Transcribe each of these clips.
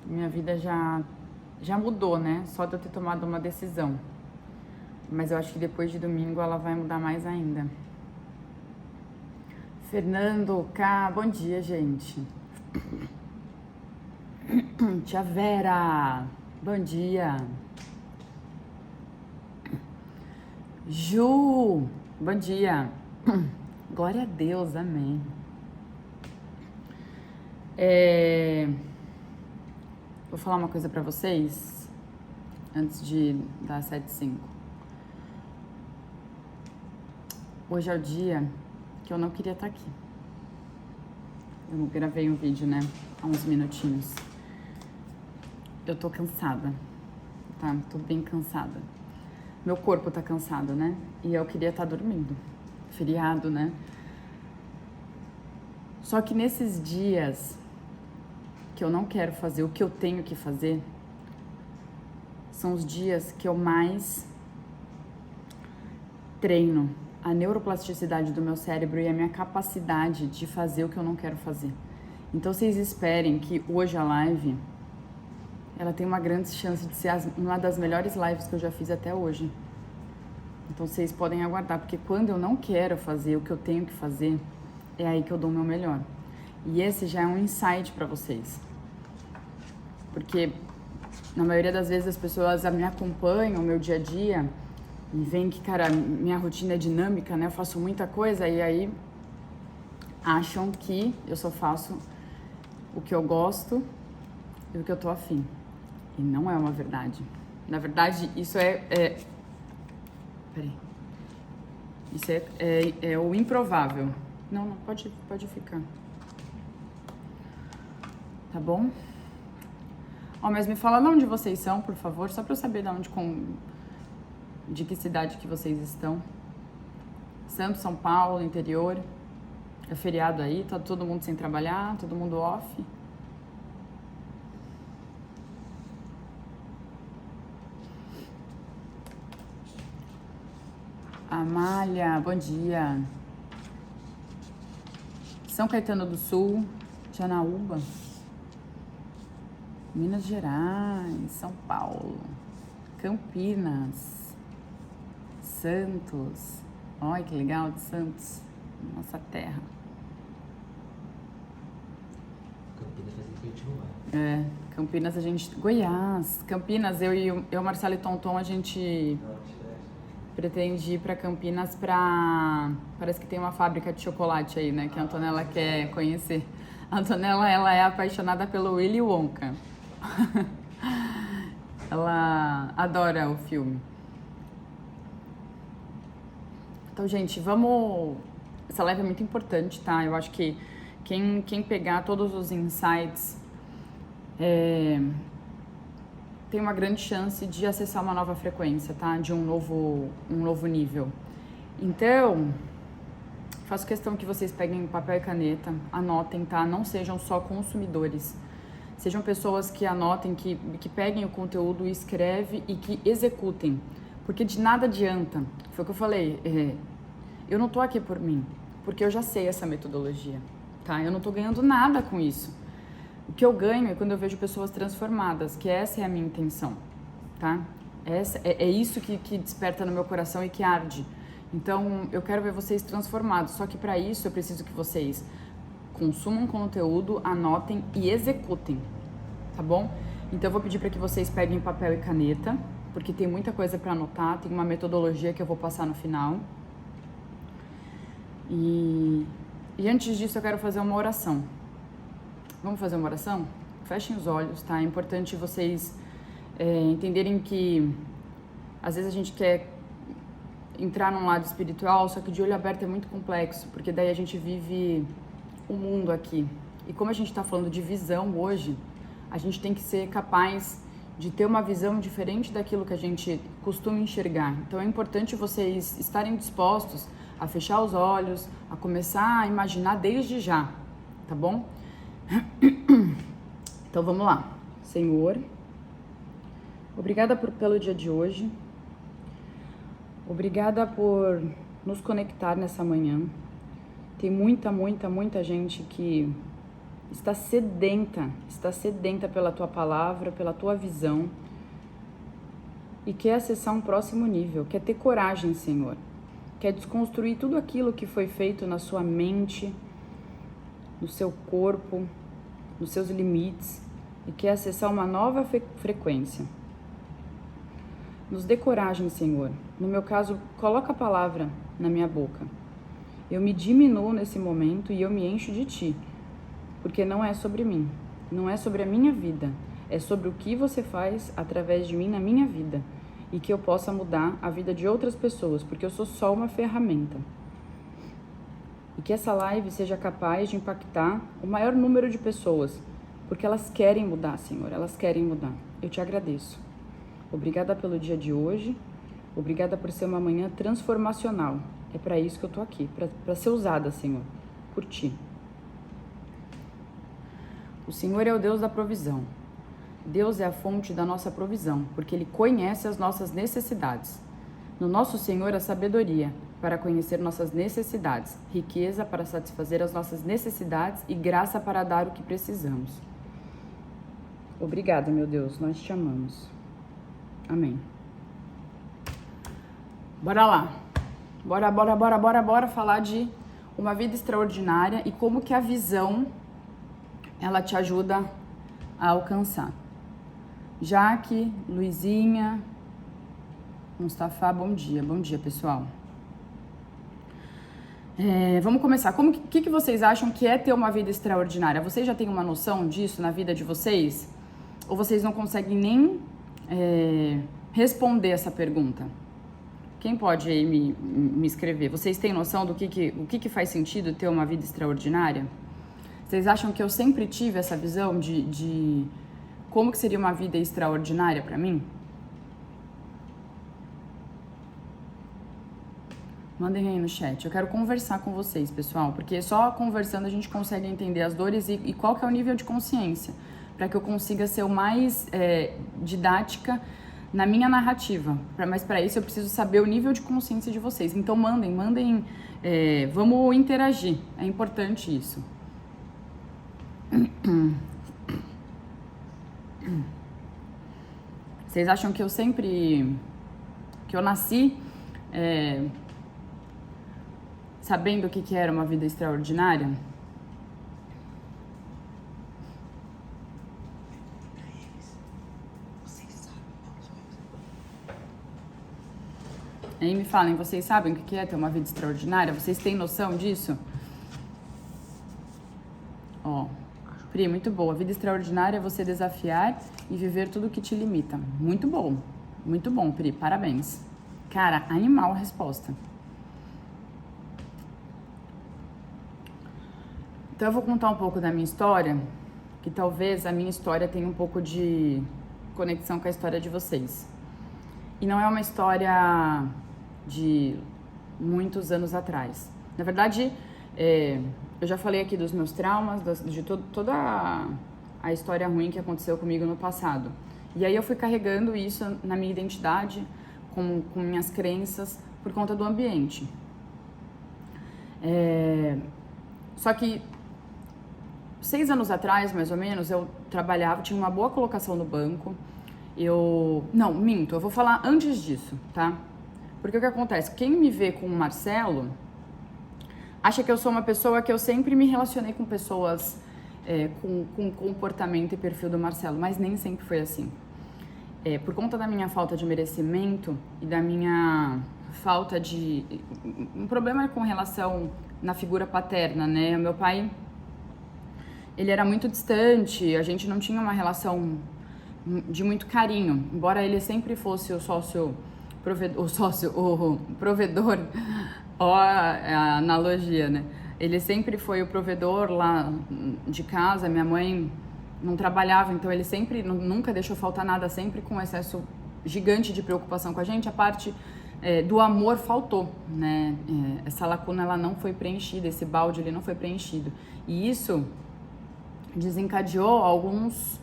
Minha vida já mudou, né? Só de eu ter tomado uma decisão. Mas eu acho que depois de domingo ela vai mudar mais ainda. Fernando, K, bom dia, gente. Tia Vera, bom dia. Ju, bom dia. Glória a Deus, amém. Vou falar uma coisa pra vocês antes de dar 7h05. Hoje é o dia que eu não queria estar aqui. Eu gravei um vídeo, né, há uns minutinhos. Eu tô cansada, tá? Tô bem cansada. Meu corpo tá cansado, né? E eu queria estar dormindo. Feriado, né? Só que nesses dias que eu não quero fazer o que eu tenho que fazer, são os dias que eu mais treino a neuroplasticidade do meu cérebro e a minha capacidade de fazer o que eu não quero fazer. Então vocês esperem que hoje a live, ela tem uma grande chance de ser uma das melhores lives que eu já fiz até hoje. Então vocês podem aguardar, porque quando eu não quero fazer o que eu tenho que fazer, é aí que eu dou o meu melhor. E esse já é um insight pra vocês. Porque na maioria das vezes as pessoas me acompanham, o meu dia a dia, e veem que, cara, minha rotina é dinâmica, né? Eu faço muita coisa e aí acham que eu só faço o que eu gosto e o que eu tô afim. E não é uma verdade. Na verdade, isso peraí. Isso é o improvável. Não, pode ficar. Tá bom? Ó, mas me fala de onde vocês são, por favor, só pra eu saber de que cidade que vocês estão. Santos, São Paulo, interior. É feriado aí, tá todo mundo sem trabalhar, todo mundo off. Amália, bom dia. São Caetano do Sul, Janaúba, Minas Gerais, São Paulo, Campinas, Santos. Olha que legal de Santos, nossa terra. Campinas faz tempo que a gente não vai. Campinas a gente... Goiás, Campinas, eu Marcelo e Tonton, a gente pretende ir pra Campinas pra... Parece que tem uma fábrica de chocolate aí, né, que a Antonella quer conhecer. A Antonella, ela é apaixonada pelo Willy Wonka. Ela adora o filme. Então, gente, vamos... Essa live é muito importante, tá? Eu acho que quem pegar todos os insights tem uma grande chance de acessar uma nova frequência, tá? De um novo nível. Então, faço questão que vocês peguem papel e caneta, anotem, tá? Não sejam só consumidores. Sejam pessoas que anotem, que peguem o conteúdo, escrevem e que executem. Porque de nada adianta. Foi o que eu falei. Eu não tô aqui por mim, porque eu já sei essa metodologia, tá? Eu não tô ganhando nada com isso. O que eu ganho é quando eu vejo pessoas transformadas, que essa é a minha intenção, tá? É isso que desperta no meu coração e que arde. Então, eu quero ver vocês transformados, só que para isso eu preciso que vocês consumam conteúdo, anotem e executem, tá bom? Então, eu vou pedir para que vocês peguem papel e caneta, porque tem muita coisa para anotar, tem uma metodologia que eu vou passar no final. E antes disso, eu quero fazer uma oração. Vamos fazer uma oração? Fechem os olhos, tá? É importante vocês entenderem que às vezes a gente quer entrar num lado espiritual, só que de olho aberto é muito complexo, porque daí a gente vive o mundo aqui. E como a gente tá falando de visão hoje, a gente tem que ser capaz de ter uma visão diferente daquilo que a gente costuma enxergar. Então é importante vocês estarem dispostos a fechar os olhos, a começar a imaginar desde já, tá bom? Então vamos lá. Senhor, obrigada pelo dia de hoje. Obrigada por nos conectar nessa manhã. Tem muita gente que está sedenta pela tua palavra, pela tua visão e quer acessar um próximo nível, quer ter coragem, Senhor, quer desconstruir tudo aquilo que foi feito na sua mente, no seu corpo, nos seus limites e quer acessar uma nova frequência. Nos dê coragem, Senhor. No meu caso, coloca a palavra na minha boca. Eu me diminuo nesse momento e eu me encho de Ti, porque não é sobre mim, não é sobre a minha vida, é sobre o que você faz através de mim na minha vida e que eu possa mudar a vida de outras pessoas, porque eu sou só uma ferramenta. E que essa live seja capaz de impactar o maior número de pessoas, porque elas querem mudar, Senhor, elas querem mudar. Eu te agradeço. Obrigada pelo dia de hoje, obrigada por ser uma manhã transformacional. É para isso que eu tô aqui, para ser usada, Senhor, por Ti. O Senhor é o Deus da provisão. Deus é a fonte da nossa provisão, porque Ele conhece as nossas necessidades. No nosso Senhor há sabedoria para conhecer nossas necessidades, riqueza para satisfazer as nossas necessidades e graça para dar o que precisamos. Obrigada, meu Deus, nós te amamos. Amém. Bora lá. Bora falar de uma vida extraordinária e como que a visão ela te ajuda a alcançar. Jaque, Luizinha, Mustafa, bom dia pessoal. Vamos começar. O que vocês acham que é ter uma vida extraordinária? Vocês já têm uma noção disso na vida de vocês? Ou vocês não conseguem nem responder essa pergunta? Quem pode aí me escrever? Vocês têm noção do que faz sentido ter uma vida extraordinária? Vocês acham que eu sempre tive essa visão de como que seria uma vida extraordinária para mim? Mandem aí no chat. Eu quero conversar com vocês, pessoal, porque só conversando a gente consegue entender as dores e qual que é o nível de consciência, para que eu consiga ser o mais didática na minha narrativa. Mas para isso eu preciso saber o nível de consciência de vocês. Então mandem, vamos interagir. É importante isso. Vocês acham que eu nasci sabendo o que era uma vida extraordinária? Aí me falem, vocês sabem o que é ter uma vida extraordinária? Vocês têm noção disso? Ó, Pri, muito boa. Vida extraordinária é você desafiar e viver tudo que te limita. Muito bom, Pri, parabéns. Cara, animal a resposta. Então eu vou contar um pouco da minha história, que talvez a minha história tenha um pouco de conexão com a história de vocês. E não é uma história de muitos anos atrás. Na verdade, eu já falei aqui dos meus traumas, de toda a história ruim que aconteceu comigo no passado. E aí eu fui carregando isso na minha identidade, com minhas crenças, por conta do ambiente. Só que 6 anos atrás, mais ou menos, eu trabalhava, tinha uma boa colocação no banco. Não, minto, eu vou falar antes disso, tá? Porque o que acontece? Quem me vê com o Marcelo acha que eu sou uma pessoa que eu sempre me relacionei com pessoas com comportamento e perfil do Marcelo, mas nem sempre foi assim. Por conta da minha falta de merecimento e da minha falta de... Um problema com relação na figura paterna, né? O meu pai, ele era muito distante, a gente não tinha uma relação de muito carinho, embora ele sempre fosse o provedor, ó a analogia, né? Ele sempre foi o provedor lá de casa, minha mãe não trabalhava, então ele sempre, nunca deixou faltar nada, sempre com um excesso gigante de preocupação com a gente. A parte do amor faltou, né? Essa lacuna, ela não foi preenchida, esse balde, ele não foi preenchido. E isso desencadeou alguns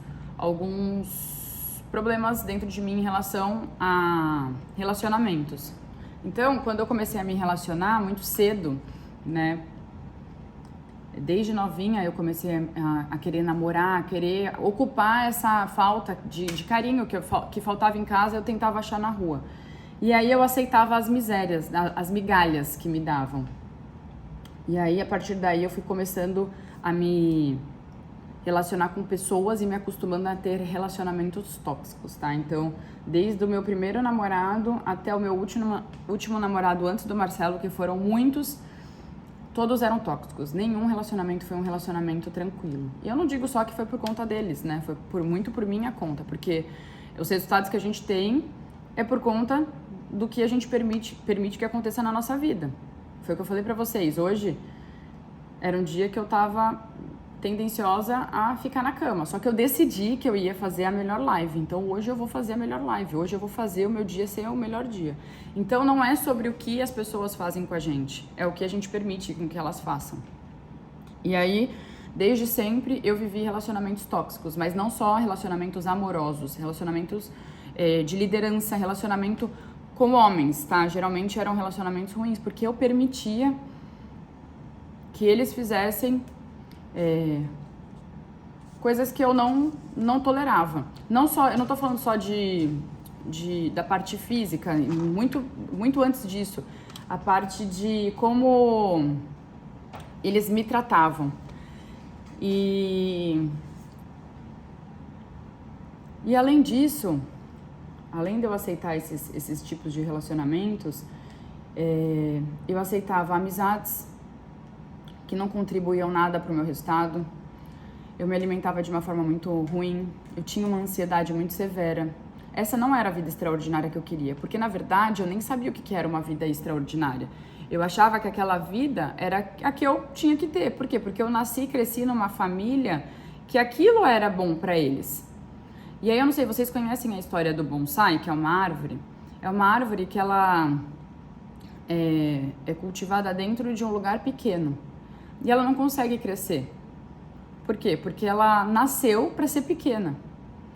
problemas dentro de mim em relação a relacionamentos. Então, quando eu comecei a me relacionar muito cedo, né, Desde novinha eu comecei a querer namorar, a querer ocupar essa falta de carinho que faltava em casa, eu tentava achar na rua. E aí eu aceitava as misérias, as migalhas que me davam. E aí, a partir daí, eu fui começando a me relacionar com pessoas e me acostumando a ter relacionamentos tóxicos, tá? Então, desde o meu primeiro namorado até o meu último namorado antes do Marcelo, que foram muitos, todos eram tóxicos. Nenhum relacionamento foi um relacionamento tranquilo. E eu não digo só que foi por conta deles, né? Foi muito por minha conta, porque os resultados que a gente tem é por conta do que a gente permite que aconteça na nossa vida. Foi o que eu falei pra vocês. Hoje era um dia que eu tava tendenciosa a ficar na cama. Só que eu decidi que eu ia fazer a melhor live. Então hoje eu vou fazer a melhor live. Hoje eu vou fazer o meu dia ser o melhor dia. Então não é sobre o que as pessoas fazem com a gente. É o que a gente permite com que elas façam. E aí, desde sempre, eu vivi relacionamentos tóxicos. Mas não só relacionamentos amorosos. Relacionamentos de liderança. Relacionamento com homens, tá? Geralmente eram relacionamentos ruins. Porque eu permitia que eles fizessem coisas que eu não tolerava. Não só, eu não tô falando só da parte física, muito antes disso. A parte de como eles me tratavam. E além disso, além de eu aceitar esses tipos de relacionamentos, eu aceitava amizades que não contribuíam nada para o meu resultado. Eu me alimentava de uma forma muito ruim. Eu tinha uma ansiedade muito severa. Essa não era a vida extraordinária que eu queria, porque na verdade eu nem sabia o que era uma vida extraordinária. Eu achava que aquela vida era a que eu tinha que ter. Por quê? Porque eu nasci e cresci numa família que aquilo era bom para eles. E aí eu não sei, vocês conhecem a história do bonsai, que é uma árvore? É uma árvore que ela é cultivada dentro de um lugar pequeno. E ela não consegue crescer. Por quê? Porque ela nasceu para ser pequena.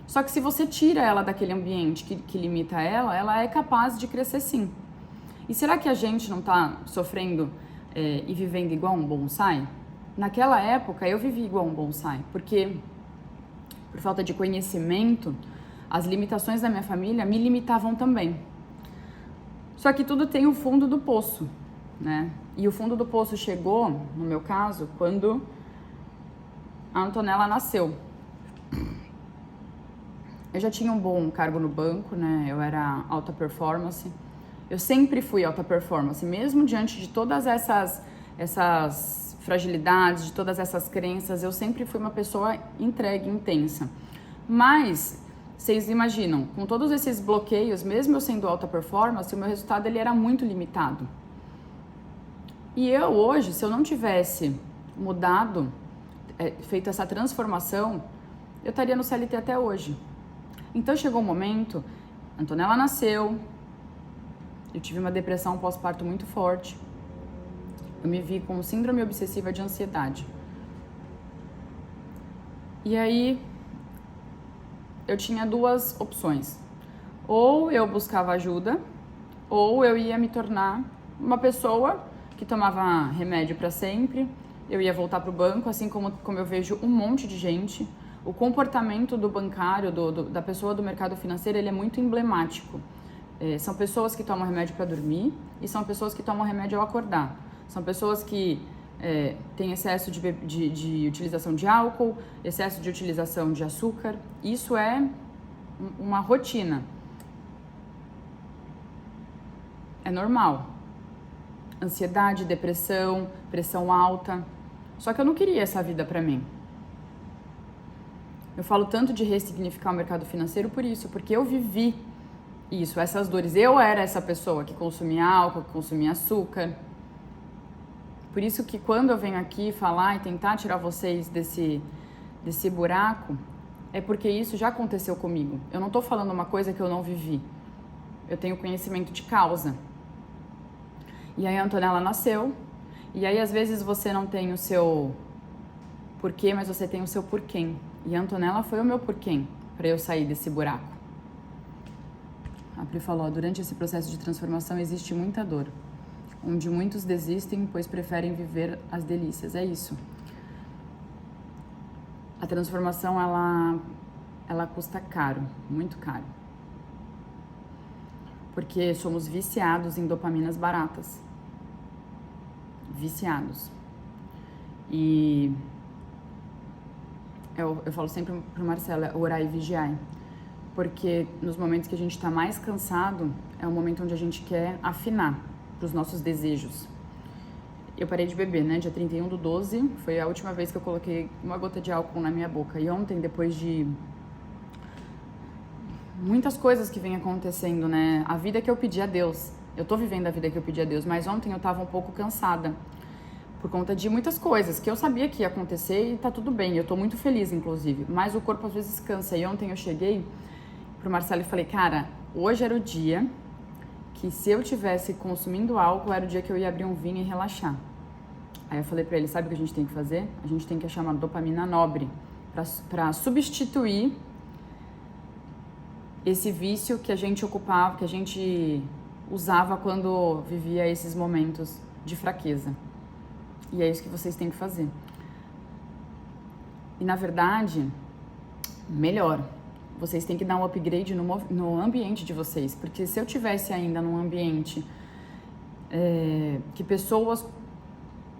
Só que se você tira ela daquele ambiente que limita ela é capaz de crescer sim. E será que a gente não está sofrendo e vivendo igual um bonsai? Naquela época eu vivi igual um bonsai, porque por falta de conhecimento, as limitações da minha família me limitavam também. Só que tudo tem o fundo do poço, né? E o fundo do poço chegou, no meu caso, quando a Antonella nasceu. Eu já tinha um bom cargo no banco, né? Eu era alta performance. Eu sempre fui alta performance, mesmo diante de todas essas fragilidades, de todas essas crenças, eu sempre fui uma pessoa entregue, intensa. Mas vocês imaginam, com todos esses bloqueios, mesmo eu sendo alta performance, o meu resultado ele era muito limitado. E eu hoje, se eu não tivesse mudado, feito essa transformação, eu estaria no CLT até hoje. Então chegou um momento, a Antonella nasceu, eu tive uma depressão pós-parto muito forte, eu me vi com síndrome obsessiva de ansiedade. E aí eu tinha duas opções, ou eu buscava ajuda, ou eu ia me tornar uma pessoa que tomava remédio para sempre, eu ia voltar para o banco, assim como eu vejo um monte de gente. O comportamento do bancário, da pessoa do mercado financeiro, ele é muito emblemático. São pessoas que tomam remédio para dormir e são pessoas que tomam remédio ao acordar. São pessoas que têm excesso de utilização de álcool, excesso de utilização de açúcar. Isso é uma rotina. É normal. Ansiedade, depressão, pressão alta. Só que eu não queria essa vida pra mim. Eu falo tanto de ressignificar o mercado financeiro por isso, porque eu vivi isso, essas dores. Eu era essa pessoa que consumia álcool, que consumia açúcar. Por isso que quando eu venho aqui falar e tentar tirar vocês desse buraco, é porque isso já aconteceu comigo. Eu não tô falando uma coisa que eu não vivi. Eu tenho conhecimento de causa. E aí a Antonella nasceu, e aí às vezes você não tem o seu porquê, mas você tem o seu porquê. E a Antonella foi o meu porquê para eu sair desse buraco. A Pri falou, durante esse processo de transformação existe muita dor. onde muitos desistem, pois preferem viver as delícias. É isso. A transformação, ela custa caro, muito caro. Porque somos viciados em dopaminas baratas. Viciados. E eu falo sempre pro Marcelo, orar e vigiar. Porque nos momentos que a gente está mais cansado, é o momento onde a gente quer afinar pros nossos desejos. Eu parei de beber, né? Dia 31/12, foi a última vez que eu coloquei uma gota de álcool na minha boca. E ontem, depois de muitas coisas que vem acontecendo, né? A vida que eu pedi a Deus. Eu tô vivendo a vida que eu pedi a Deus, mas ontem eu tava um pouco cansada. Por conta de muitas coisas que eu sabia que ia acontecer e tá tudo bem. Eu tô muito feliz, inclusive. Mas o corpo às vezes cansa. E ontem eu cheguei pro Marcelo e falei, cara, hoje era o dia que se eu tivesse consumindo álcool, era o dia que eu ia abrir um vinho e relaxar. Aí eu falei pra ele, sabe o que a gente tem que fazer? A gente tem que achar uma dopamina nobre pra substituir esse vício que a gente ocupava, que a gente usava quando vivia esses momentos de fraqueza. E é isso que vocês têm que fazer. E na verdade, melhor, vocês têm que dar um upgrade no ambiente de vocês. Porque se eu tivesse ainda num ambiente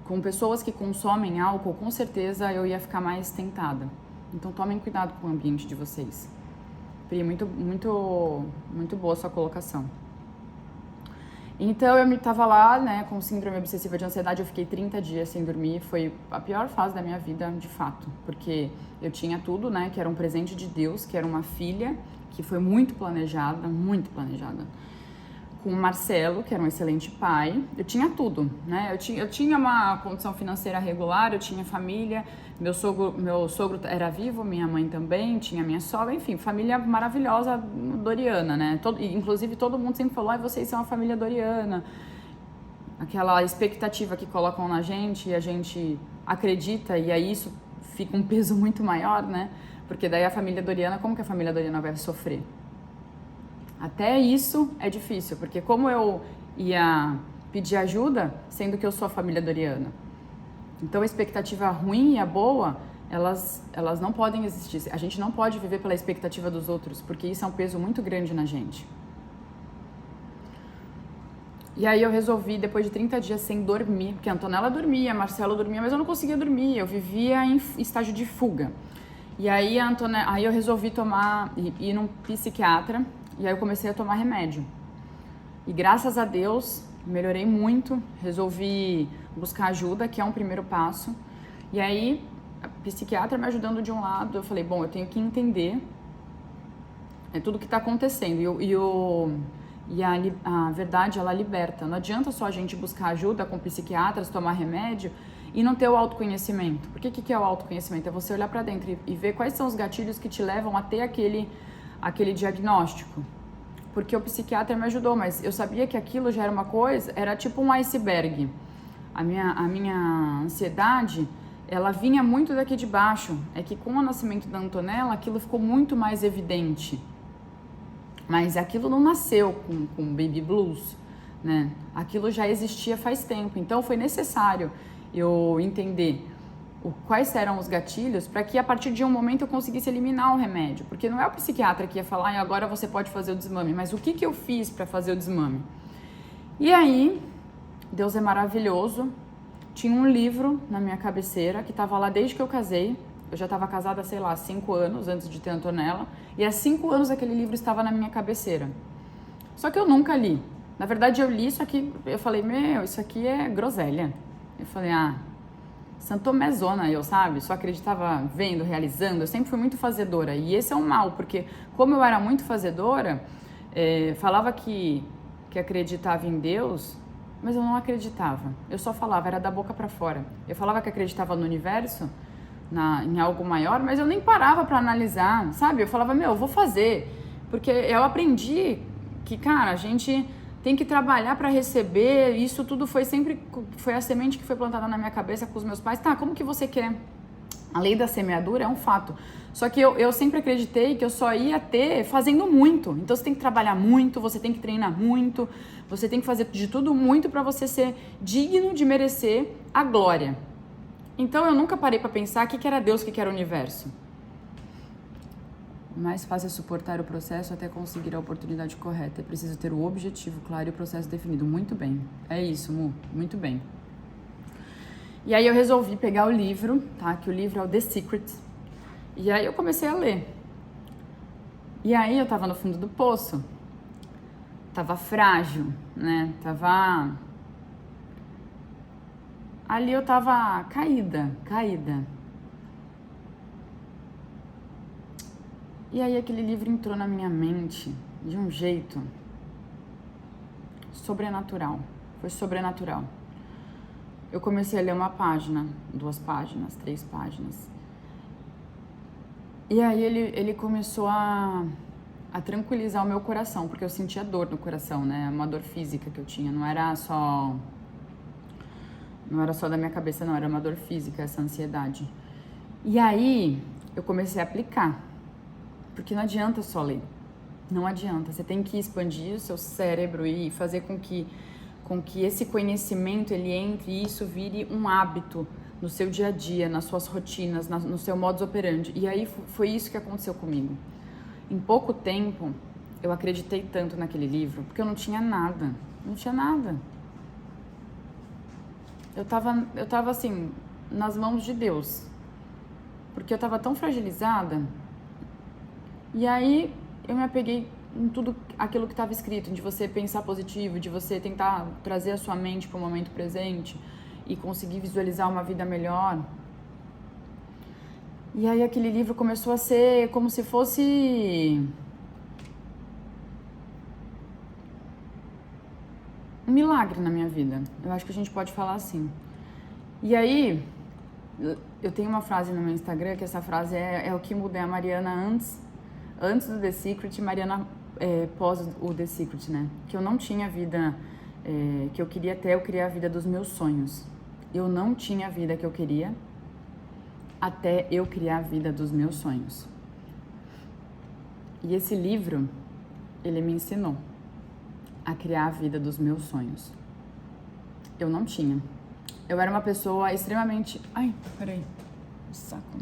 com pessoas que consomem álcool, com certeza eu ia ficar mais tentada. Então tomem cuidado com o ambiente de vocês. Pri, muito boa a sua colocação. Então eu tava lá, né, com síndrome obsessiva de ansiedade, eu fiquei 30 dias sem dormir, foi a pior fase da minha vida, de fato, porque eu tinha tudo, né, que era um presente de Deus, que era uma filha, que foi muito planejada, com o Marcelo, que era um excelente pai, eu tinha tudo, né, eu tinha uma condição financeira regular, eu tinha família, meu sogro era vivo, minha mãe também, tinha minha sogra, enfim, família maravilhosa doriana, né? Inclusive todo mundo sempre falou, vocês são uma família doriana. Aquela expectativa que colocam na gente e a gente acredita e aí isso fica um peso muito maior, né? Porque daí a família doriana, como que a família doriana vai sofrer? Até isso é difícil, porque como eu ia pedir ajuda, sendo que eu sou a família doriana? Então a expectativa ruim e a boa, elas não podem existir. A gente não pode viver pela expectativa dos outros, porque isso é um peso muito grande na gente. E aí eu resolvi, depois de 30 dias sem dormir, porque a Antonella dormia, Marcelo dormia, mas eu não conseguia dormir, eu vivia em estágio de fuga. E aí, aí eu resolvi ir num psiquiatra, e aí eu comecei a tomar remédio. E graças a Deus, melhorei muito, resolvi buscar ajuda, que é um primeiro passo. E aí, a psiquiatra me ajudando de um lado, eu falei, bom, eu tenho que entender tudo que está acontecendo. E a verdade, ela liberta. Não adianta só a gente buscar ajuda com psiquiatras, tomar remédio e não ter o autoconhecimento. Porque o que é o autoconhecimento? É você olhar para dentro e ver quais são os gatilhos que te levam a ter aquele diagnóstico. Porque o psiquiatra me ajudou, mas eu sabia que aquilo já era uma coisa, era tipo um iceberg. A minha ansiedade, ela vinha muito daqui de baixo. É que com o nascimento da Antonella, aquilo ficou muito mais evidente. Mas aquilo não nasceu com baby blues, né? Aquilo já existia faz tempo. Então foi necessário eu entender quais eram os gatilhos para que a partir de um momento eu conseguisse eliminar o remédio. Porque não é o psiquiatra que ia falar, agora você pode fazer o desmame. Mas o que eu fiz para fazer o desmame? E aí, Deus é maravilhoso. Tinha um livro na minha cabeceira que estava lá desde que eu casei. Eu já estava casada, sei lá, 5 anos antes de ter a Antonella. E há 5 anos aquele livro estava na minha cabeceira. Só que eu nunca li. Na verdade, eu li isso aqui, eu falei, isso aqui é groselha. Eu falei, santomezona eu, sabe? Só acreditava vendo, realizando. Eu sempre fui muito fazedora. E esse é um mal, porque como eu era muito fazedora, falava que acreditava em Deus, mas eu não acreditava. Eu só falava, era da boca para fora. Eu falava que acreditava no universo, em algo maior, mas eu nem parava para analisar, sabe? Eu falava, eu vou fazer, porque eu aprendi que, cara, a gente tem que trabalhar para receber, isso tudo foi a semente que foi plantada na minha cabeça com os meus pais. Tá, como que você quer A lei da semeadura é um fato. Só que eu sempre acreditei que eu só ia ter fazendo muito. Então você tem que trabalhar muito, você tem que treinar muito, você tem que fazer de tudo muito para você ser digno de merecer a glória. Então eu nunca parei para pensar o que era Deus, o que era o universo. Mais fácil é suportar o processo até conseguir a oportunidade correta. É preciso ter o objetivo claro e o processo definido. Muito bem. É isso, Mu. Muito bem. E aí eu resolvi pegar o livro, tá? Que o livro é o The Secret. E aí eu comecei a ler. E aí eu tava no fundo do poço. Tava frágil, né? Ali eu tava caída. E aí aquele livro entrou na minha mente de um jeito sobrenatural. Foi sobrenatural. Eu comecei a ler uma página, 2 páginas, 3 páginas. E aí ele começou a tranquilizar o meu coração, porque eu sentia dor no coração, né? Uma dor física que eu tinha, não era só da minha cabeça, não, era uma dor física, essa ansiedade. E aí eu comecei a aplicar, porque não adianta só ler, não adianta, você tem que expandir o seu cérebro e fazer com que esse conhecimento ele entre e isso vire um hábito no seu dia a dia, nas suas rotinas, no seu modus operandi. E aí foi isso que aconteceu comigo. Em pouco tempo, eu acreditei tanto naquele livro, porque eu não tinha nada. Eu tava assim, nas mãos de Deus. Porque eu tava tão fragilizada. E aí eu me apeguei em tudo aquilo que estava escrito, de você pensar positivo, de você tentar trazer a sua mente para o momento presente e conseguir visualizar uma vida melhor. E aí aquele livro começou a ser como se fosse um milagre na minha vida. Eu acho que a gente pode falar assim. E aí, eu tenho uma frase no meu Instagram, que essa frase é o que mudei a Mariana antes do The Secret e Mariana pós o The Secret, né? Que eu não tinha a vida que eu queria ter, eu queria a vida dos meus sonhos. Eu não tinha a vida que eu queria até eu criar a vida dos meus sonhos. E esse livro, ele me ensinou a criar a vida dos meus sonhos. Eu não tinha. Eu era uma pessoa extremamente... Ai, peraí. Saco.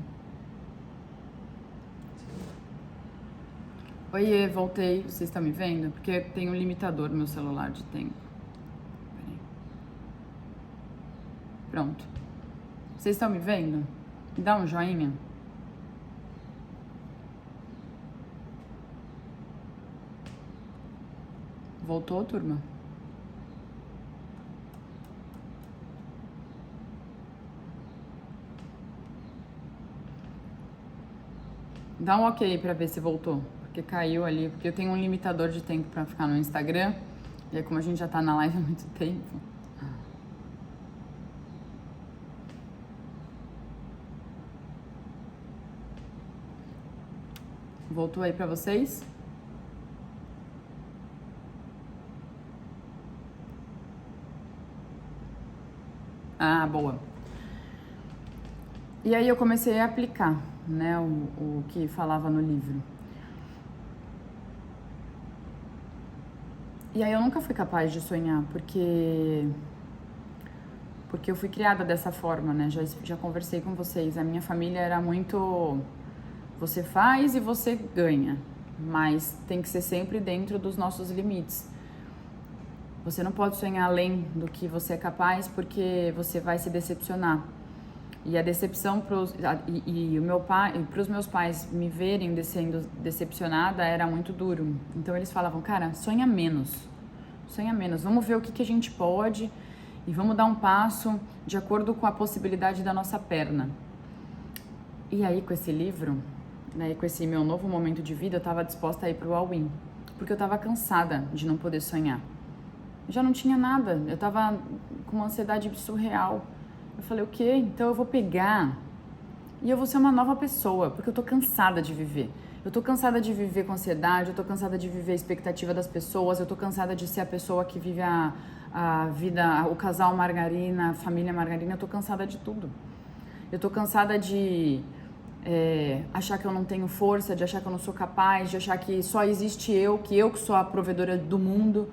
Oiê, voltei. Vocês estão me vendo? Porque tem um limitador no meu celular de tempo. Peraí. Pronto. Vocês estão me vendo? Me dá um joinha. Voltou, turma? Dá um ok pra ver se voltou. Porque caiu ali. Porque eu tenho um limitador de tempo pra ficar no Instagram. E aí, como a gente já tá na live há muito tempo... Voltou aí pra vocês? Ah, boa. E aí eu comecei a aplicar, né, o que falava no livro. E aí eu nunca fui capaz de sonhar, porque eu fui criada dessa forma, né? Já conversei com vocês. A minha família era muito... Você faz e você ganha, mas tem que ser sempre dentro dos nossos limites. Você não pode sonhar além do que você é capaz, porque você vai se decepcionar. E a decepção para os meus pais me verem sendo decepcionada era muito duro. Então eles falavam, cara, sonha menos, vamos ver o que a gente pode e vamos dar um passo de acordo com a possibilidade da nossa perna. E aí com esse livro, né, com esse meu novo momento de vida, eu estava disposta a ir pro all-in, porque eu estava cansada de não poder sonhar. Eu já não tinha nada, eu estava com uma ansiedade surreal. Eu falei, o quê? Então eu vou pegar e eu vou ser uma nova pessoa, porque eu tô cansada de viver. Eu tô cansada de viver com ansiedade, eu tô cansada de viver a expectativa das pessoas, eu tô cansada de ser a pessoa que vive a vida, o casal margarina, a família margarina, eu tô cansada de tudo. Eu tô cansada de achar que eu não tenho força, de achar que eu não sou capaz, de achar que só existe eu, que sou a provedora do mundo.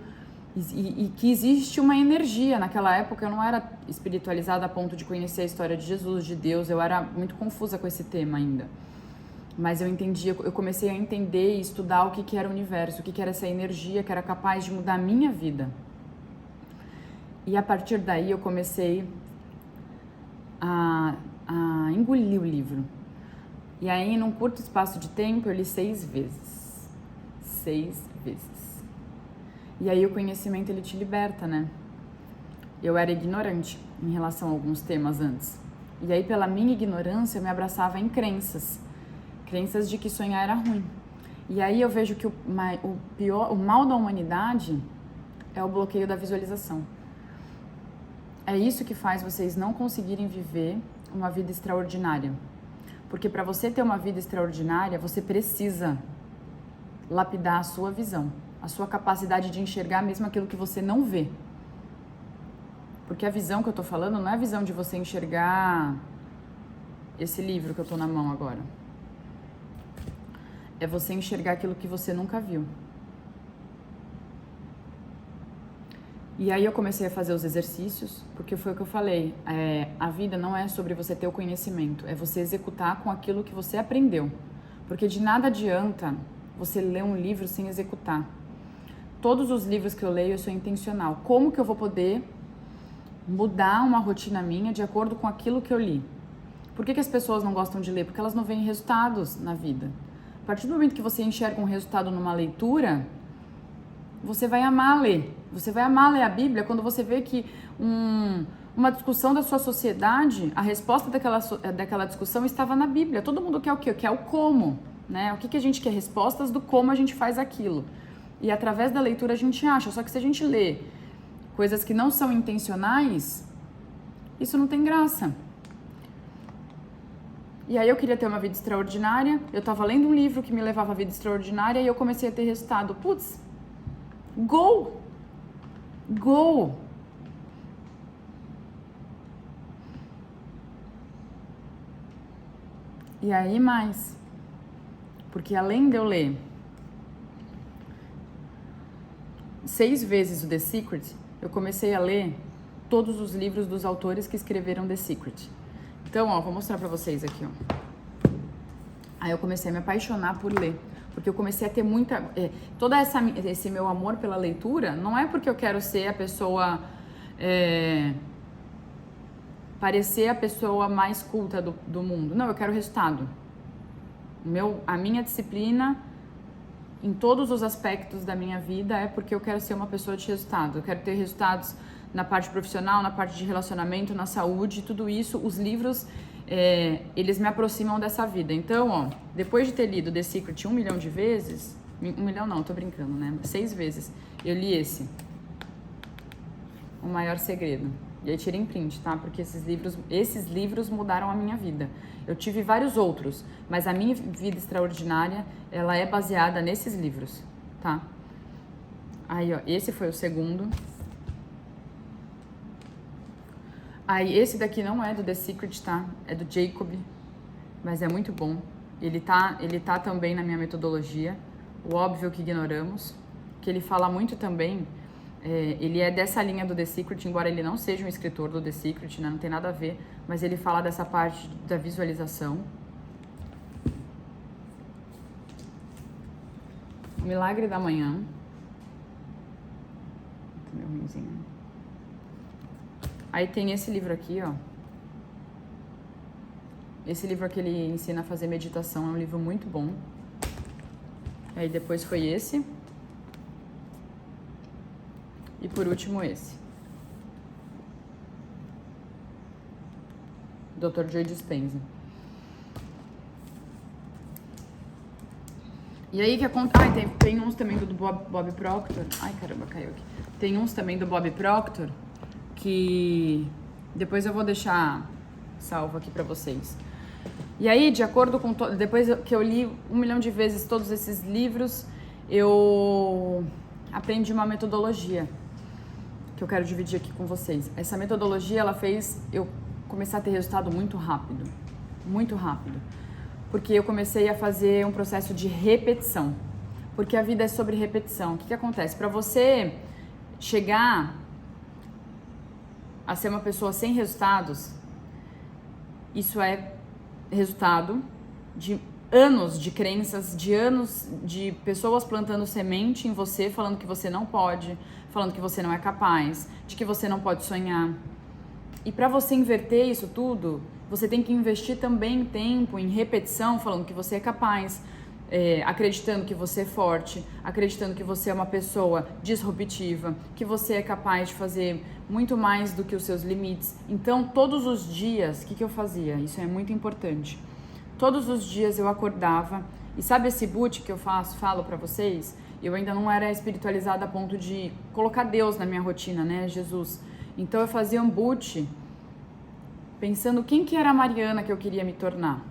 E que existe uma energia. Naquela época eu não era espiritualizada a ponto de conhecer a história de Jesus, de Deus. Eu era muito confusa com esse tema ainda. Mas eu comecei a entender e estudar o que era o universo, o que era essa energia que era capaz de mudar a minha vida. E a partir daí eu comecei a engolir o livro. E aí, num curto espaço de tempo, eu li 6 vezes. 6 vezes. E aí o conhecimento, ele te liberta, né? Eu era ignorante em relação a alguns temas antes. E aí, pela minha ignorância, eu me abraçava em crenças. Crenças de que sonhar era ruim. E aí eu vejo que o mal da humanidade é o bloqueio da visualização. É isso que faz vocês não conseguirem viver uma vida extraordinária. Porque para você ter uma vida extraordinária, você precisa lapidar a sua visão, a sua capacidade de enxergar mesmo aquilo que você não vê. Porque a visão que eu tô falando não é a visão de você enxergar esse livro que eu tô na mão agora. É você enxergar aquilo que você nunca viu. E aí eu comecei a fazer os exercícios, porque foi o que eu falei. A vida não é sobre você ter o conhecimento, é você executar com aquilo que você aprendeu. Porque de nada adianta você ler um livro sem executar. Todos os livros que eu leio, eu sou intencional. Como que eu vou poder mudar uma rotina minha de acordo com aquilo que eu li? Por que as pessoas não gostam de ler? Porque elas não veem resultados na vida. A partir do momento que você enxerga um resultado numa leitura, você vai amar ler. Você vai amar ler a Bíblia quando você vê que uma discussão da sua sociedade, a resposta daquela discussão estava na Bíblia. Todo mundo quer o quê? Quer o como, né? O que a gente quer? Respostas do como a gente faz aquilo. E através da leitura a gente acha. Só que se a gente lê coisas que não são intencionais, isso não tem graça. E aí eu queria ter uma vida extraordinária, eu tava lendo um livro que me levava à vida extraordinária e eu comecei a ter resultado. Putz, go! E aí mais, porque além de eu ler 6 vezes o The Secret, eu comecei a ler todos os livros dos autores que escreveram The Secret. Então, ó, vou mostrar pra vocês aqui, ó. Aí eu comecei a me apaixonar por ler, porque eu comecei a ter muita... todo esse meu amor pela leitura não é porque eu quero ser a pessoa... parecer a pessoa mais culta do mundo. Não, eu quero resultado. A minha disciplina, em todos os aspectos da minha vida, é porque eu quero ser uma pessoa de resultado. Eu quero ter resultados na parte profissional, na parte de relacionamento, na saúde, tudo isso. Os livros, eles me aproximam dessa vida. Então, ó, depois de ter lido The Secret 1 milhão de vezes... 1 milhão não, tô brincando, né? 6 vezes. Eu li esse. O Maior Segredo. E aí tirei em print, tá? Porque esses livros mudaram a minha vida. Eu tive vários outros, mas a minha vida extraordinária, ela é baseada nesses livros, tá? Aí, ó, esse foi o segundo. Aí, esse daqui não é do The Secret, tá? É do Jacob, mas é muito bom. Ele tá também na minha metodologia, O Óbvio que Ignoramos, que ele fala muito também... ele é dessa linha do The Secret, embora ele não seja um escritor do The Secret, né? Não tem nada a ver, mas ele fala dessa parte da visualização. O Milagre da Manhã. Meu ruimzinho. Aí tem esse livro aqui, ó. Esse livro aqui ele ensina a fazer meditação, é um livro muito bom. Aí depois foi esse. E por último esse. Dr. Joe Dispenza. E aí que acontece... tem uns também do Bob Proctor. Ai, caramba, caiu aqui. Tem uns também do Bob Proctor que depois eu vou deixar salvo aqui pra vocês. E aí, de acordo com... depois que eu li 1 milhão de vezes todos esses livros, eu aprendi uma metodologia que eu quero dividir aqui com vocês. Essa metodologia, ela fez eu começar a ter resultado muito rápido. Muito rápido. Porque eu comecei a fazer um processo de repetição. Porque a vida é sobre repetição. O que acontece? Para você chegar a ser uma pessoa sem resultados, isso é resultado de anos de crenças, de anos de pessoas plantando semente em você, falando que você não pode, falando que você não é capaz, de que você não pode sonhar. E para você inverter isso tudo, você tem que investir também tempo em repetição, falando que você é capaz, acreditando que você é forte, acreditando que você é uma pessoa disruptiva, que você é capaz de fazer muito mais do que os seus limites. Então, todos os dias, o que eu fazia? Isso é muito importante. Todos os dias eu acordava, e sabe esse boot que eu falo pra vocês? Eu ainda não era espiritualizada a ponto de colocar Deus na minha rotina, né, Jesus? Então eu fazia um boot pensando quem que era a Mariana que eu queria me tornar.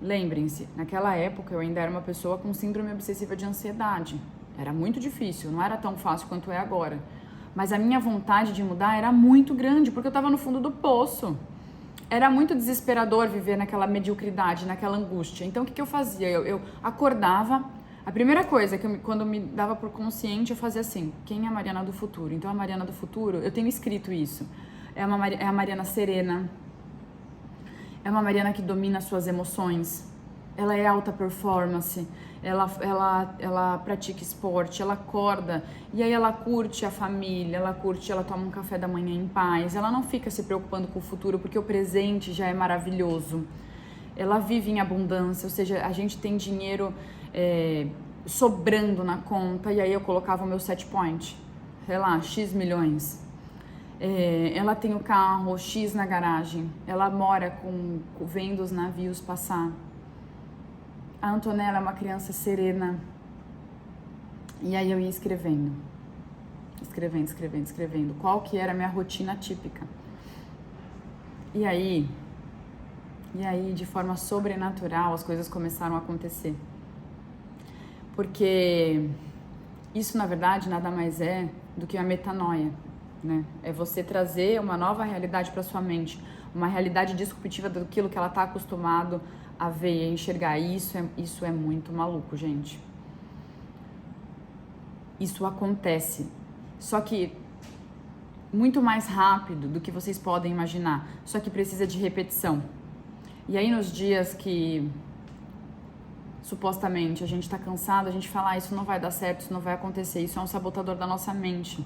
Lembrem-se, naquela época eu ainda era uma pessoa com síndrome obsessiva de ansiedade. Era muito difícil, não era tão fácil quanto é agora. Mas a minha vontade de mudar era muito grande, porque eu estava no fundo do poço. Era muito desesperador viver naquela mediocridade, naquela angústia. Então, o que eu fazia? Eu acordava, a primeira coisa, quando me dava por consciente, eu fazia assim, quem é a Mariana do futuro? Então, a Mariana do futuro, eu tenho escrito isso, é a Mariana serena, é uma Mariana que domina suas emoções, ela é alta performance, ela pratica esporte, ela acorda e aí ela curte a família, ela toma um café da manhã em paz, ela não fica se preocupando com o futuro porque o presente já é maravilhoso, ela vive em abundância, ou seja, a gente tem dinheiro sobrando na conta e aí eu colocava o meu set point, sei lá, X milhões. Ela tem o carro X na garagem, ela mora vendo os navios passar. A Antonella é uma criança serena. E aí eu ia escrevendo. Qual que era a minha rotina típica. E aí, de forma sobrenatural, as coisas começaram a acontecer. Porque isso, na verdade, nada mais é do que a metanoia, né? É você trazer uma nova realidade para sua mente, uma realidade disruptiva daquilo que ela está acostumado a ver e enxergar. Isso é muito maluco, gente. Isso acontece, só que muito mais rápido do que vocês podem imaginar, só que precisa de repetição. E aí nos dias que supostamente a gente está cansado, a gente fala, isso não vai dar certo, isso não vai acontecer, isso é um sabotador da nossa mente.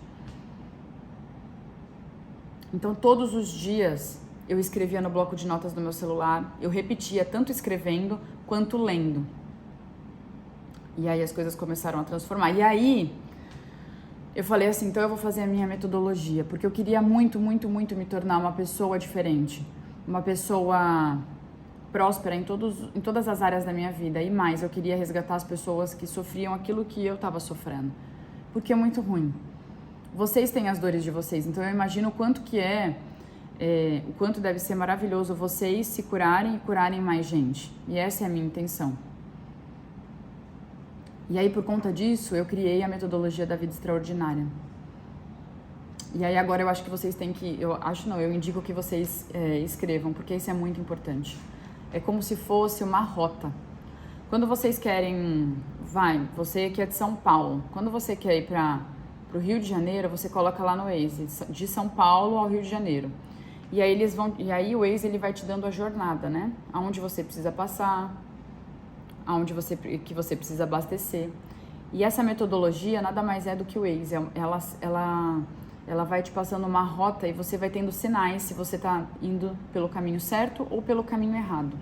Então todos os dias eu escrevia no bloco de notas do meu celular, eu repetia tanto escrevendo quanto lendo. E aí as coisas começaram a transformar. E aí eu falei assim, então eu vou fazer a minha metodologia, porque eu queria muito, muito, muito me tornar uma pessoa diferente, uma pessoa próspera em todas as áreas da minha vida. E mais, eu queria resgatar as pessoas que sofriam aquilo que eu estava sofrendo, porque é muito ruim. Vocês têm as dores de vocês, então eu imagino o quanto que o quanto deve ser maravilhoso vocês se curarem e curarem mais gente. E essa é a minha intenção. E aí, por conta disso, eu criei a metodologia da vida extraordinária. E aí agora eu acho que vocês têm que... Eu indico que vocês escrevam, porque isso é muito importante. É como se fosse uma rota. Quando vocês querem... você que é de São Paulo. Quando você quer ir para o Rio de Janeiro, você coloca lá no Waze, de São Paulo ao Rio de Janeiro. E aí o Waze ele vai te dando a jornada, né? Aonde você precisa passar, que você precisa abastecer. E essa metodologia nada mais é do que o Waze. Ela vai te passando uma rota e você vai tendo sinais se você está indo pelo caminho certo ou pelo caminho errado.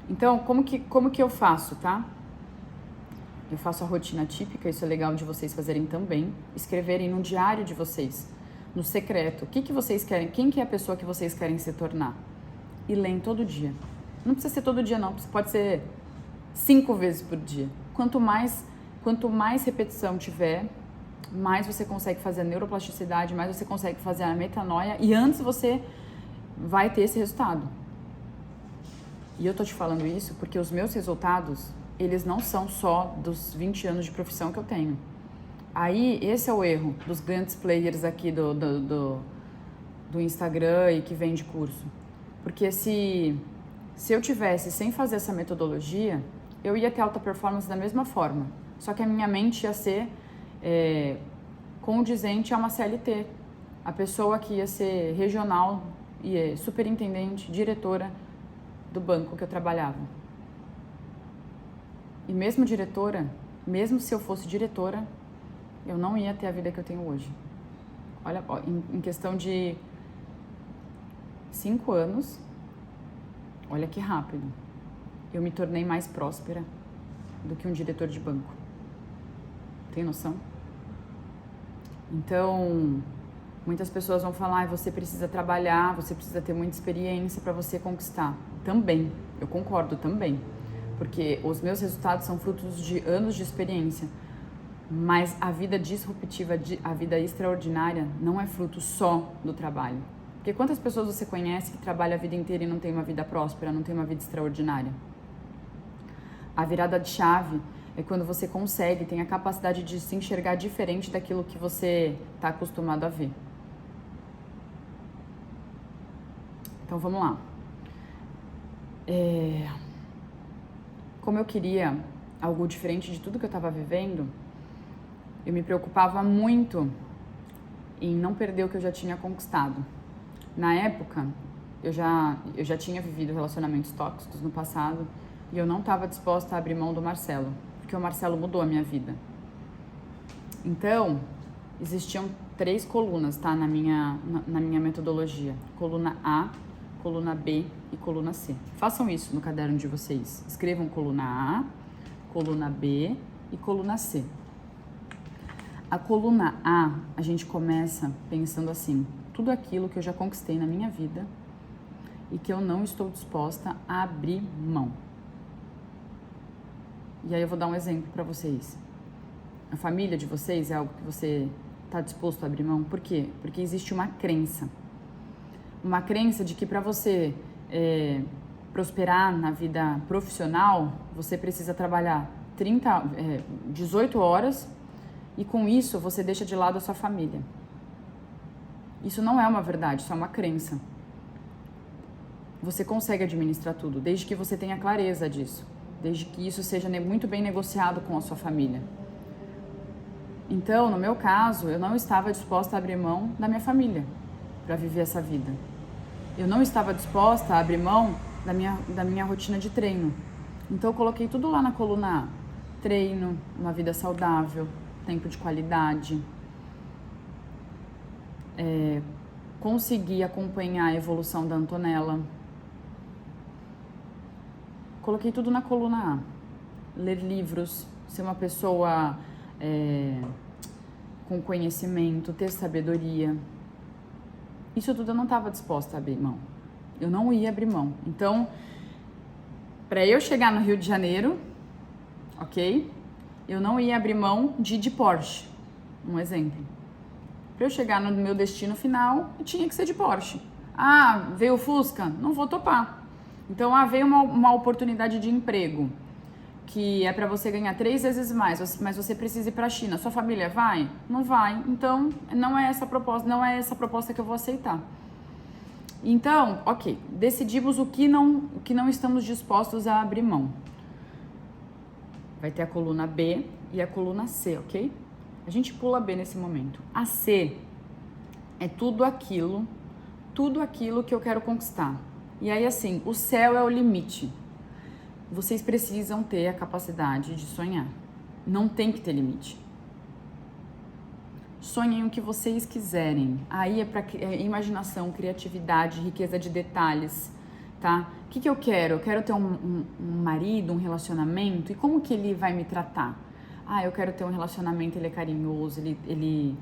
Então, como que eu faço, tá? Eu faço a rotina típica, isso é legal de vocês fazerem também. Escreverem no diário de vocês, no secreto, o que vocês querem, quem que é a pessoa que vocês querem se tornar. E leem todo dia. Não precisa ser todo dia não, pode ser 5 vezes por dia. Quanto mais repetição tiver, mais você consegue fazer a neuroplasticidade, mais você consegue fazer a metanoia e antes você vai ter esse resultado. E eu tô te falando isso porque os meus resultados, eles não são só dos 20 anos de profissão que eu tenho. Aí, esse é o erro dos grandes players aqui do do Instagram e que vende curso. Porque se eu tivesse sem fazer essa metodologia, eu ia ter alta performance da mesma forma. Só que a minha mente ia ser condizente a uma CLT. A pessoa que ia ser regional e superintendente, diretora do banco que eu trabalhava. E mesmo diretora, mesmo se eu fosse diretora, eu não ia ter a vida que eu tenho hoje. Olha, em questão de 5 anos, olha que rápido, eu me tornei mais próspera do que um diretor de banco. Tem noção? Então, muitas pessoas vão falar, você precisa trabalhar, você precisa ter muita experiência para você conquistar. Também, eu concordo também, porque os meus resultados são frutos de anos de experiência. Mas a vida disruptiva, a vida extraordinária, não é fruto só do trabalho. Porque quantas pessoas você conhece que trabalham a vida inteira e não tem uma vida próspera, não tem uma vida extraordinária? A virada de chave é quando você consegue, tem a capacidade de se enxergar diferente daquilo que você está acostumado a ver. Então vamos lá. Como eu queria algo diferente de tudo que eu estava vivendo, eu me preocupava muito em não perder o que eu já tinha conquistado. Na época, eu já tinha vivido relacionamentos tóxicos no passado e eu não estava disposta a abrir mão do Marcelo, porque o Marcelo mudou a minha vida. Então, existiam 3 colunas, tá, na minha metodologia. Coluna A, coluna B e coluna C. Façam isso no caderno de vocês. Escrevam coluna A, coluna B e coluna C. A coluna A, a gente começa pensando assim, tudo aquilo que eu já conquistei na minha vida e que eu não estou disposta a abrir mão. E aí eu vou dar um exemplo para vocês. A família de vocês é algo que você está disposto a abrir mão? Por quê? Porque existe uma crença. Uma crença de que para você prosperar na vida profissional, você precisa trabalhar 18 horas e com isso você deixa de lado a sua família. Isso não é uma verdade, isso é uma crença. Você consegue administrar tudo, desde que você tenha clareza disso, desde que isso seja muito bem negociado com a sua família. Então, no meu caso, eu não estava disposta a abrir mão da minha família para viver essa vida. Eu não estava disposta a abrir mão da minha rotina de treino. Então, eu coloquei tudo lá na coluna A. Treino, uma vida saudável, tempo de qualidade. Consegui acompanhar a evolução da Antonella. Coloquei tudo na coluna A. Ler livros, ser uma pessoa com conhecimento, ter sabedoria. Isso tudo eu não estava disposta a abrir mão. Eu não ia abrir mão. Então, para eu chegar no Rio de Janeiro, ok? Eu não ia abrir mão de ir de Porsche, um exemplo. Para eu chegar no meu destino final, eu tinha que ser de Porsche. Ah, veio o Fusca? Não vou topar. Então, veio uma oportunidade de emprego, que é para você ganhar 3 vezes mais, mas você precisa ir para a China. Sua família vai? Não vai. Então, não é essa proposta que eu vou aceitar. Então, ok, decidimos o que não estamos dispostos a abrir mão. Vai ter a coluna B e a coluna C, ok? A gente pula a B nesse momento. A C é tudo aquilo que eu quero conquistar. E aí, assim, o céu é o limite. Vocês precisam ter a capacidade de sonhar. Não tem que ter limite. Sonhem o que vocês quiserem. Aí é para imaginação, criatividade, riqueza de detalhes, tá? O que eu quero? Eu quero ter um marido, um relacionamento. E como que ele vai me tratar? Eu quero ter um relacionamento, ele é carinhoso, ele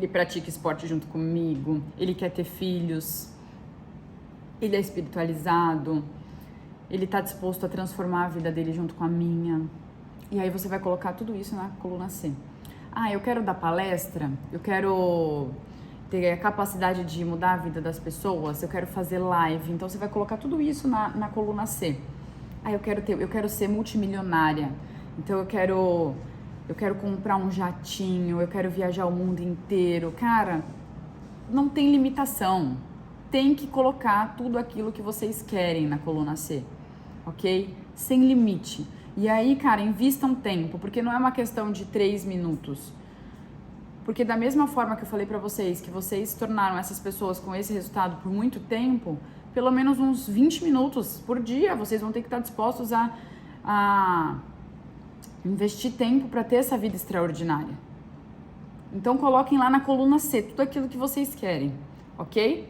pratica esporte junto comigo, ele quer ter filhos, ele é espiritualizado, ele está disposto a transformar a vida dele junto com a minha. E aí você vai colocar tudo isso na coluna C. Eu quero dar palestra, eu quero ter a capacidade de mudar a vida das pessoas, eu quero fazer live. Então você vai colocar tudo isso na coluna C. Eu quero ser multimilionária. Então eu quero comprar um jatinho, eu quero viajar o mundo inteiro. Cara, não tem limitação. Tem que colocar tudo aquilo que vocês querem na coluna C, ok? Sem limite. E aí, cara, invistam tempo, porque não é uma questão de 3 minutos. Porque da mesma forma que eu falei pra vocês, que vocês se tornaram essas pessoas com esse resultado por muito tempo, pelo menos uns 20 minutos por dia, vocês vão ter que estar dispostos a investir tempo para ter essa vida extraordinária. Então coloquem lá na coluna C tudo aquilo que vocês querem, ok?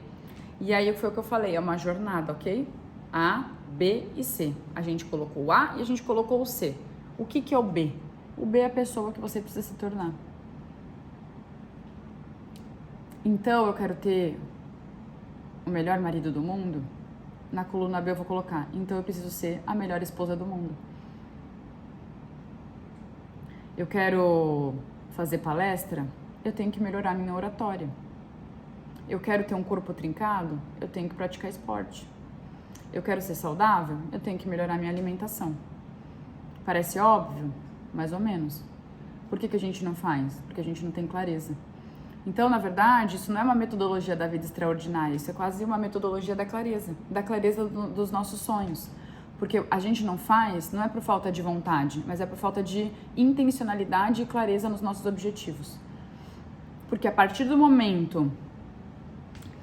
E aí foi o que eu falei, é uma jornada, ok? A, B e C. A gente colocou o A e a gente colocou o C. O que é o B? O B é a pessoa que você precisa se tornar. Então eu quero ter o melhor marido do mundo. Na coluna B eu vou colocar, então eu preciso ser a melhor esposa do mundo. Eu quero fazer palestra, eu tenho que melhorar minha oratória. Eu quero ter um corpo trincado, eu tenho que praticar esporte. Eu quero ser saudável, eu tenho que melhorar minha alimentação. Parece óbvio? Mais ou menos. Por que a gente não faz? Porque a gente não tem clareza. Então, na verdade, isso não é uma metodologia da vida extraordinária, isso é quase uma metodologia da clareza dos nossos sonhos. Porque a gente não faz, não é por falta de vontade, mas é por falta de intencionalidade e clareza nos nossos objetivos. Porque a partir do momento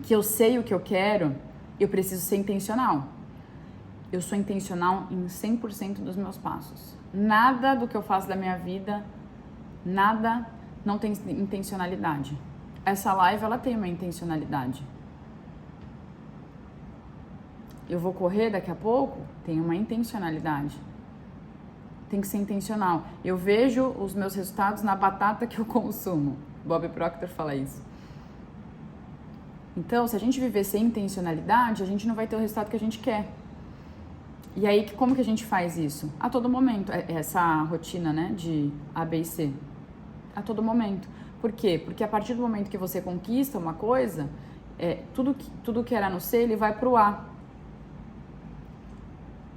que eu sei o que eu quero, eu preciso ser intencional. Eu sou intencional em 100% dos meus passos. Nada do que eu faço da minha vida, nada não tem intencionalidade. Essa live, ela tem uma intencionalidade. Eu vou correr daqui a pouco, tem uma intencionalidade. Tem que ser intencional. Eu vejo os meus resultados na batata que eu consumo. Bob Proctor fala isso. Então, se a gente viver sem intencionalidade, a gente não vai ter o resultado que a gente quer. E aí, como que a gente faz isso? A todo momento. Essa rotina, né, de A, B e C. A todo momento. Por quê? Porque a partir do momento que você conquista uma coisa, tudo que era no C, ele vai pro A.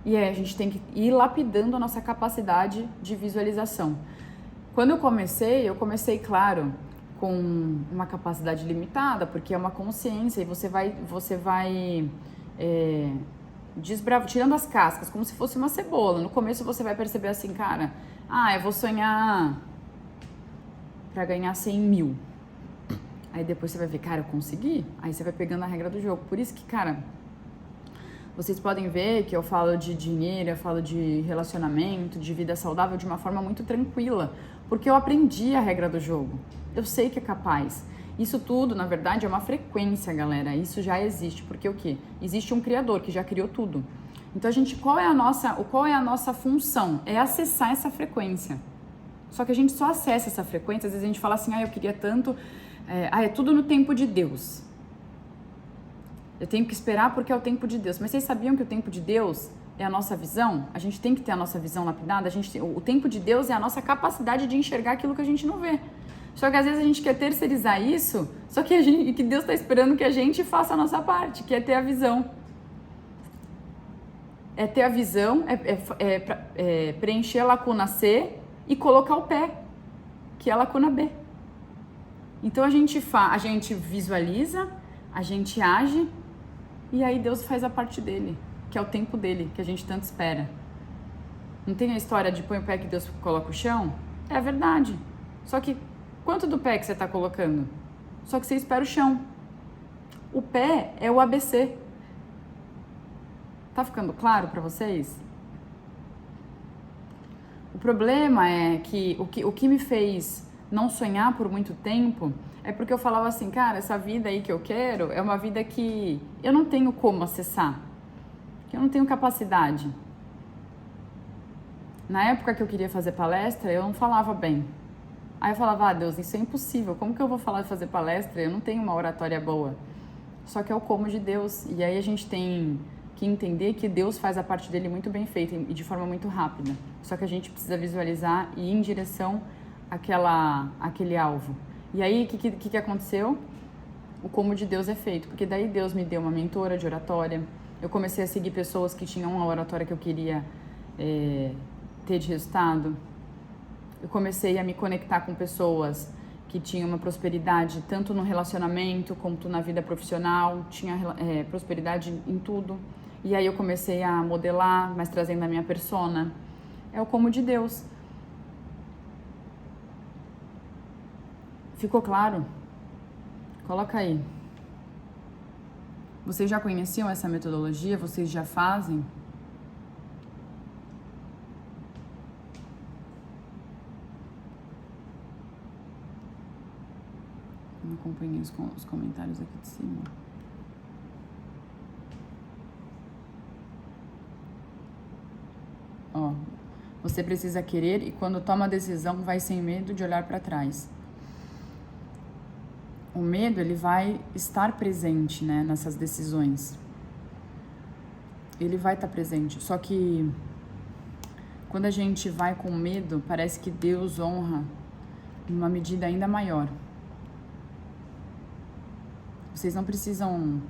E aí a gente tem que ir lapidando a nossa capacidade de visualização. Quando eu comecei, claro, com uma capacidade limitada, porque é uma consciência e você vai tirando as cascas, como se fosse uma cebola. No começo você vai perceber assim, cara, eu vou sonhar para ganhar 100 mil. Aí depois você vai ver, cara, eu consegui. Aí você vai pegando a regra do jogo. Por isso que, cara, vocês podem ver que eu falo de dinheiro, eu falo de relacionamento, de vida saudável de uma forma muito tranquila, porque eu aprendi a regra do jogo. Eu sei que é capaz. Isso tudo, na verdade, é uma frequência, galera. Isso já existe. Porque o quê? Existe um criador que já criou tudo. Então, qual é a nossa função? É acessar essa frequência. Só que a gente só acessa essa frequência, às vezes a gente fala assim, eu queria tanto, é tudo no tempo de Deus. Eu tenho que esperar porque é o tempo de Deus. Mas vocês sabiam que o tempo de Deus é a nossa visão? A gente tem que ter a nossa visão lapidada. O tempo de Deus é a nossa capacidade de enxergar aquilo que a gente não vê. Só que às vezes a gente quer terceirizar isso, só que que Deus está esperando que a gente faça a nossa parte, que é ter a visão. É ter a visão, preencher a lacuna C e colocar o pé, que é a lacuna B. Então a gente visualiza, a gente age e aí Deus faz a parte dele, que é o tempo dele, que a gente tanto espera. Não tem a história de põe o pé que Deus coloca o chão? É verdade. Só que quanto do pé que você está colocando? Só que você espera o chão. O pé é o ABC. Tá ficando claro para vocês? O problema é que o que me fez não sonhar por muito tempo é porque eu falava assim, cara, essa vida aí que eu quero é uma vida que eu não tenho como acessar, que eu não tenho capacidade. Na época que eu queria fazer palestra, eu não falava bem. Aí eu falava, Deus, isso é impossível, como que eu vou falar de fazer palestra? Eu não tenho uma oratória boa. Só que é o como de Deus. E aí a gente tem que entender que Deus faz a parte dele muito bem feita e de forma muito rápida. Só que a gente precisa visualizar e ir em direção àquele alvo. E aí, o que aconteceu? O como de Deus é feito. Porque daí Deus me deu uma mentora de oratória. Eu comecei a seguir pessoas que tinham a oratória que eu queria ter de resultado. Eu comecei a me conectar com pessoas que tinha uma prosperidade tanto no relacionamento quanto na vida profissional, tinha prosperidade em tudo. E aí eu comecei a modelar, mas trazendo a minha persona. É o como de Deus. Ficou claro? Coloca aí. Vocês já conheciam essa metodologia? Vocês já fazem? Não acompanhei os comentários aqui de cima. Ó, você precisa querer e quando toma a decisão vai sem medo de olhar para trás. O medo, ele vai estar presente, né, nessas decisões. Ele vai estar presente. Só que quando a gente vai com medo, parece que Deus honra em uma medida ainda maior. Vocês não precisam...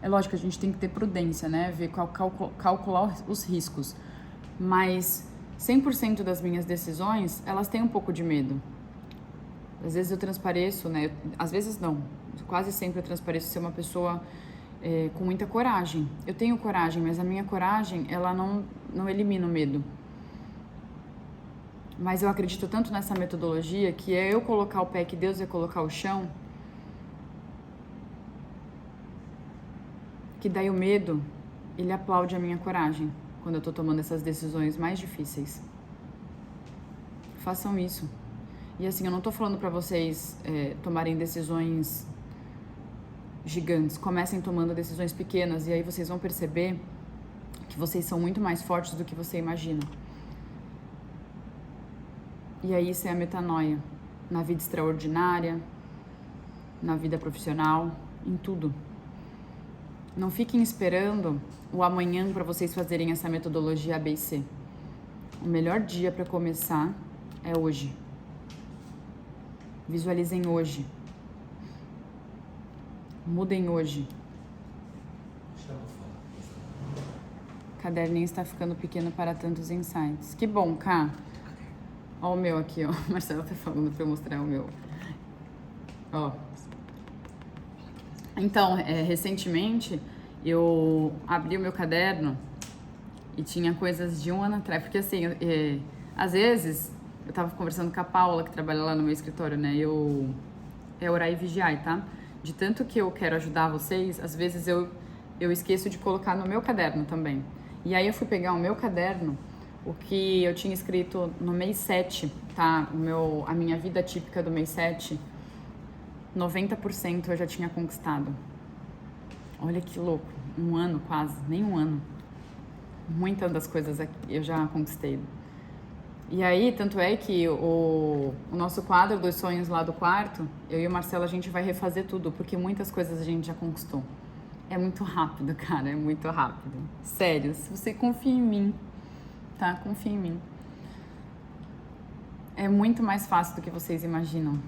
É lógico, a gente tem que ter prudência, né? Ver calcular os riscos. Mas 100% das minhas decisões, elas têm um pouco de medo. Às vezes eu transpareço, né? Às vezes não. Quase sempre eu transpareço ser uma pessoa com muita coragem. Eu tenho coragem, mas a minha coragem, ela não elimina o medo. Mas eu acredito tanto nessa metodologia que é eu colocar o pé que Deus vai colocar o chão, que daí o medo, ele aplaude a minha coragem quando eu tô tomando essas decisões mais difíceis. Façam isso. E assim, eu não tô falando pra vocês tomarem decisões gigantes. Comecem tomando decisões pequenas e aí vocês vão perceber que vocês são muito mais fortes do que você imagina. E aí isso é a metanoia. Na vida extraordinária, na vida profissional, em tudo. Não fiquem esperando o amanhã para vocês fazerem essa metodologia ABC. O melhor dia para começar é hoje. Visualizem hoje. Mudem hoje. O caderninho está ficando pequeno para tantos insights. Que bom, Ká. Ó o meu aqui, ó. Marcelo tá falando para eu mostrar o meu. Ó. Então, recentemente, eu abri o meu caderno e tinha coisas de um ano atrás. Porque, assim, às vezes, eu tava conversando com a Paula, que trabalha lá no meu escritório, né? É orar e vigiar, tá? De tanto que eu quero ajudar vocês, às vezes eu esqueço de colocar no meu caderno também. E aí eu fui pegar o meu caderno, o que eu tinha escrito no mês 7, tá? A minha vida típica do mês 7... 90% eu já tinha conquistado. Olha que louco. Um ano quase, nem um ano. Muitas das coisas aqui eu já conquistei. E aí, tanto é que o nosso quadro dos sonhos lá do quarto, eu e o Marcelo, a gente vai refazer tudo, porque muitas coisas a gente já conquistou. É muito rápido, cara, é muito rápido. Sério, se você confia em mim, tá? Confia em mim. É muito mais fácil do que vocês imaginam.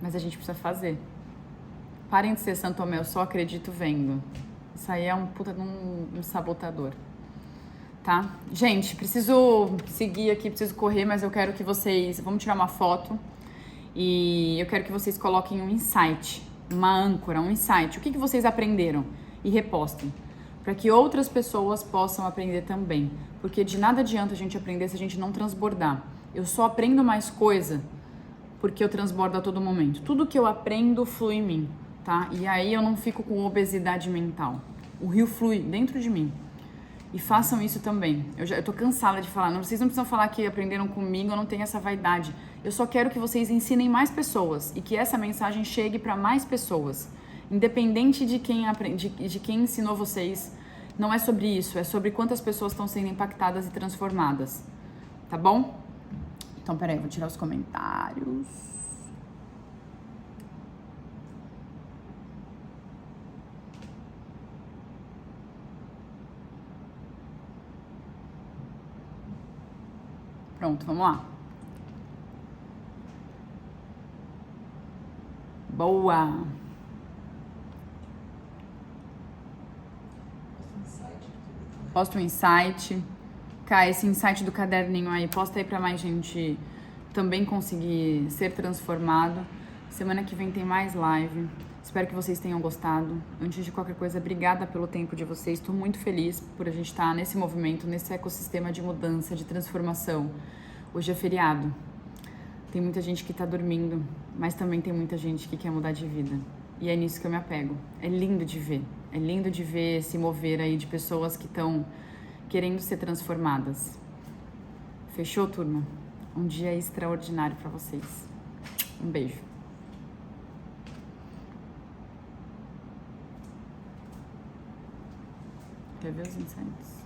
Mas a gente precisa fazer. Parem de ser Santo Tomé, eu só acredito vendo. Isso aí é um puta de um sabotador. Tá? Gente, preciso seguir aqui, preciso correr, mas eu quero que vocês... Vamos tirar uma foto. E eu quero que vocês coloquem um insight, uma âncora, um insight. O que vocês aprenderam? E repostem. Para que outras pessoas possam aprender também. Porque de nada adianta a gente aprender se a gente não transbordar. Eu só aprendo mais coisa porque eu transbordo a todo momento. Tudo que eu aprendo flui em mim, tá? E aí eu não fico com obesidade mental. O rio flui dentro de mim. E façam isso também. Eu tô cansada de falar. Vocês não precisam falar que aprenderam comigo, eu não tenho essa vaidade. Eu só quero que vocês ensinem mais pessoas e que essa mensagem chegue para mais pessoas. Independente de quem ensinou vocês, não é sobre isso. É sobre quantas pessoas estão sendo impactadas e transformadas. Tá bom? Então, peraí, vou tirar os comentários. Pronto, vamos lá. Boa! Posta um insight. Cá, esse insight do caderninho aí, posta aí pra mais gente também conseguir ser transformado. Semana que vem tem mais live. Espero que vocês tenham gostado. Antes de qualquer coisa, obrigada pelo tempo de vocês. Estou muito feliz por a gente estar nesse movimento, nesse ecossistema de mudança, de transformação. Hoje é feriado. Tem muita gente que está dormindo, mas também tem muita gente que quer mudar de vida. E é nisso que eu me apego. É lindo de ver. É lindo de ver esse mover aí de pessoas que estão querendo ser transformadas. Fechou, turma? Um dia extraordinário para vocês. Um beijo. Quer ver os insights?